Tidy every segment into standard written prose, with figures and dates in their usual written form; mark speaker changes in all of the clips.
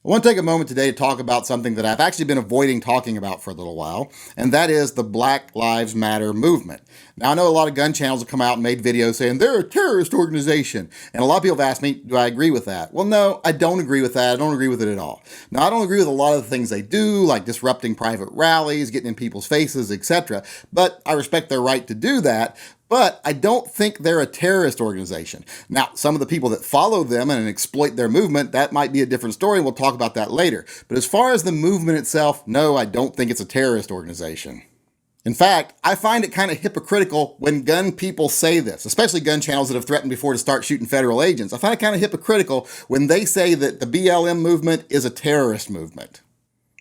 Speaker 1: I want to take a moment today to talk about something that I've actually been avoiding talking about for a little while, and that is the Black Lives Matter movement. Now, I know a lot of gun channels have come out and made videos saying they're a terrorist organization, and a lot of people have asked me, do I agree with that? Well, no, I don't agree with that. I don't agree with it at all. Now, I don't agree with a lot of the things they do, like disrupting private rallies, getting in people's faces, etc., but I respect their right to do that. But I don't think they're a terrorist organization. Now, some of the people that follow them and exploit their movement, that might be a different story. We'll talk about that later. But as far as the movement itself, no, I don't think it's a terrorist organization. In fact, I find it kind of hypocritical when gun people say this, especially gun channels that have threatened before to start shooting federal agents. I find it kind of hypocritical when they say that the BLM movement is a terrorist movement.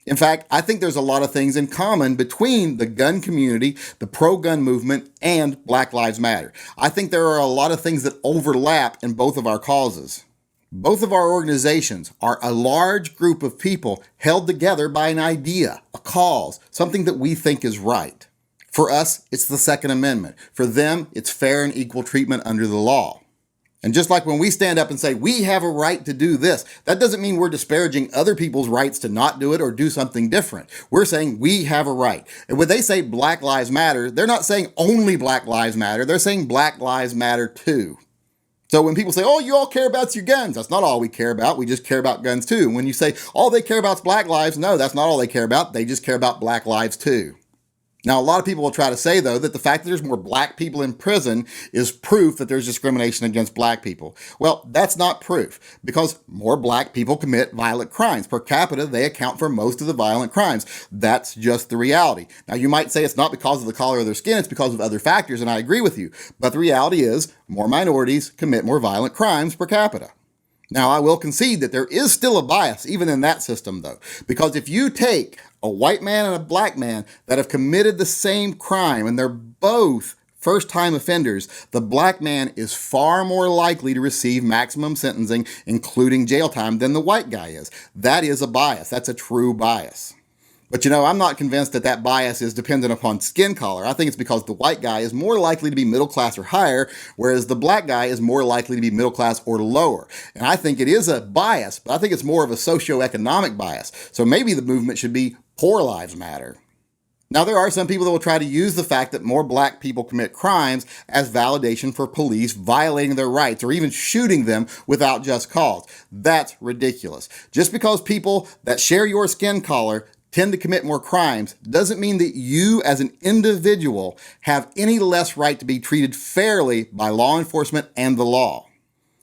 Speaker 1: In fact, I think there's a lot of things in common between the gun community, the pro-gun movement, and Black Lives Matter. I think there are a lot of things that overlap in both of our causes. Both of our organizations are a large group of people held together by an idea, a cause, something that we think is right. For us, it's the Second Amendment. For them, it's fair and equal treatment under the law. And just like when we stand up and say, we have a right to do this, that doesn't mean we're disparaging other people's rights to not do it or do something different. We're saying we have a right. And when they say Black Lives Matter, they're not saying only Black Lives Matter. They're saying Black Lives Matter too. So when people say, oh, you all care about your guns, that's not all we care about. We just care about guns too. When you say all they care about is Black lives, no, that's not all they care about. They just care about Black lives too. Now, a lot of people will try to say, though, that the fact that there's more black people in prison is proof that there's discrimination against black people. Well, that's not proof, because more black people commit violent crimes. Per capita, they account for most of the violent crimes. That's just the reality. Now, you might say it's not because of the color of their skin, it's because of other factors, and I agree with you. But the reality is, more minorities commit more violent crimes per capita. Now, I will concede that there is still a bias, even in that system, though, because if you take a white man and a black man that have committed the same crime and they're both first-time offenders, the black man is far more likely to receive maximum sentencing, including jail time, than the white guy is. That is a bias. That's a true bias. But I'm not convinced that that bias is dependent upon skin color. I think it's because the white guy is more likely to be middle class or higher, whereas the black guy is more likely to be middle class or lower. And I think it is a bias, but I think it's more of a socioeconomic bias. So maybe the movement should be Poor Lives Matter. Now, there are some people that will try to use the fact that more black people commit crimes as validation for police violating their rights or even shooting them without just cause. That's ridiculous. Just because people that share your skin color tend to commit more crimes doesn't mean that you as an individual have any less right to be treated fairly by law enforcement and the law.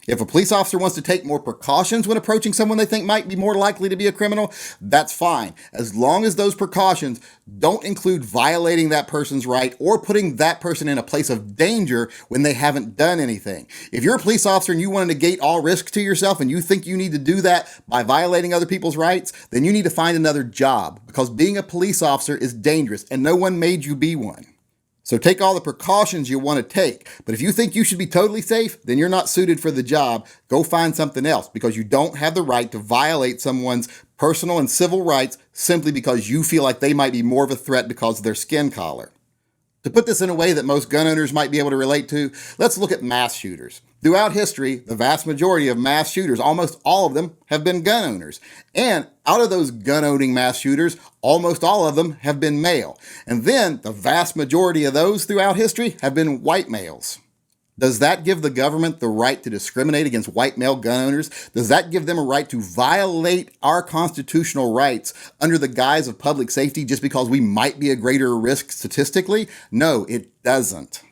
Speaker 1: If a police officer wants to take more precautions when approaching someone they think might be more likely to be a criminal, that's fine, as long as those precautions don't include violating that person's right or putting that person in a place of danger when they haven't done anything. If you're a police officer and you want to negate all risk to yourself and you think you need to do that by violating other people's rights, then you need to find another job, because being a police officer is dangerous and no one made you be one. So take all the precautions you want to take. But if you think you should be totally safe, then you're not suited for the job. Go find something else, because you don't have the right to violate someone's personal and civil rights simply because you feel like they might be more of a threat because of their skin color. To put this in a way that most gun owners might be able to relate to, let's look at mass shooters. Throughout history, the vast majority of mass shooters, almost all of them, have been gun owners. And out of those gun-owning mass shooters, almost all of them have been male. And then the vast majority of those throughout history have been white males. Does that give the government the right to discriminate against white male gun owners? Does that give them a right to violate our constitutional rights under the guise of public safety just because we might be a greater risk statistically? No, it doesn't.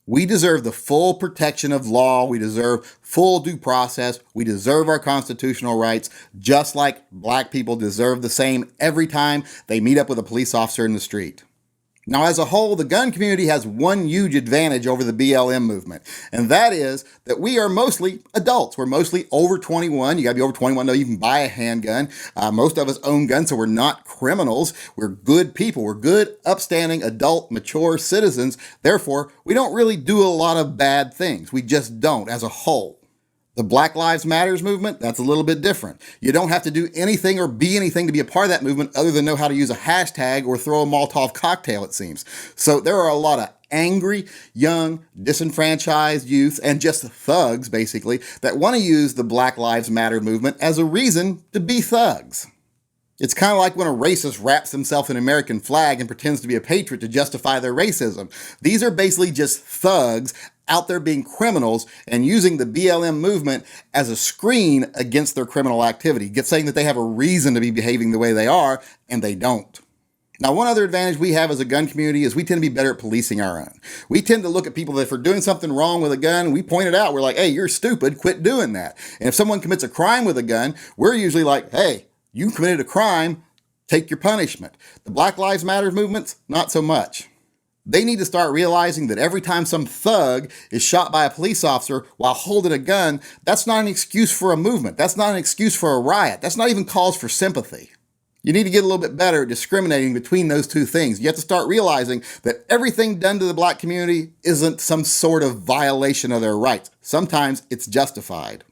Speaker 1: We deserve the full protection of law. We deserve full due process. We deserve our constitutional rights, just like black people deserve the same every time they meet up with a police officer in the street. Now, as a whole, the gun community has one huge advantage over the BLM movement, and that is that we are mostly adults. We're mostly over 21. You got to be over 21 to know you can buy a handgun. Most of us own guns, so we're not criminals. We're good people. We're good, upstanding, adult, mature citizens. Therefore, we don't really do a lot of bad things. We just don't as a whole. The Black Lives Matters movement, that's a little bit different. You don't have to do anything or be anything to be a part of that movement other than know how to use a hashtag or throw a Molotov cocktail, it seems. So there are a lot of angry, young, disenfranchised youth and just thugs, basically, that want to use the Black Lives Matter movement as a reason to be thugs. It's kind of like when a racist wraps himself in an American flag and pretends to be a patriot to justify their racism. These are basically just thugs out there being criminals and using the BLM movement as a screen against their criminal activity, saying that they have a reason to be behaving the way they are, and they don't. Now, one other advantage we have as a gun community is we tend to be better at policing our own. We tend to look at people that if they're doing something wrong with a gun, we point it out. We're like, hey, you're stupid, quit doing that. And if someone commits a crime with a gun, we're usually like, hey, you committed a crime, take your punishment. The Black Lives Matter movements, not so much. They need to start realizing that every time some thug is shot by a police officer while holding a gun, that's not an excuse for a movement. That's not an excuse for a riot. That's not even cause for sympathy. You need to get a little bit better at discriminating between those two things. You have to start realizing that everything done to the black community isn't some sort of violation of their rights. Sometimes it's justified.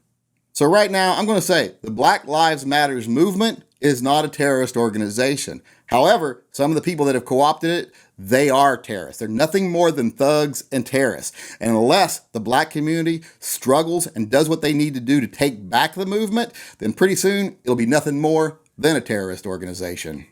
Speaker 1: So right now, I'm going to say the Black Lives Matter movement is not a terrorist organization. However, some of the people that have co-opted it, they are terrorists. They're nothing more than thugs and terrorists. And unless the black community struggles and does what they need to do to take back the movement, then pretty soon it'll be nothing more than a terrorist organization.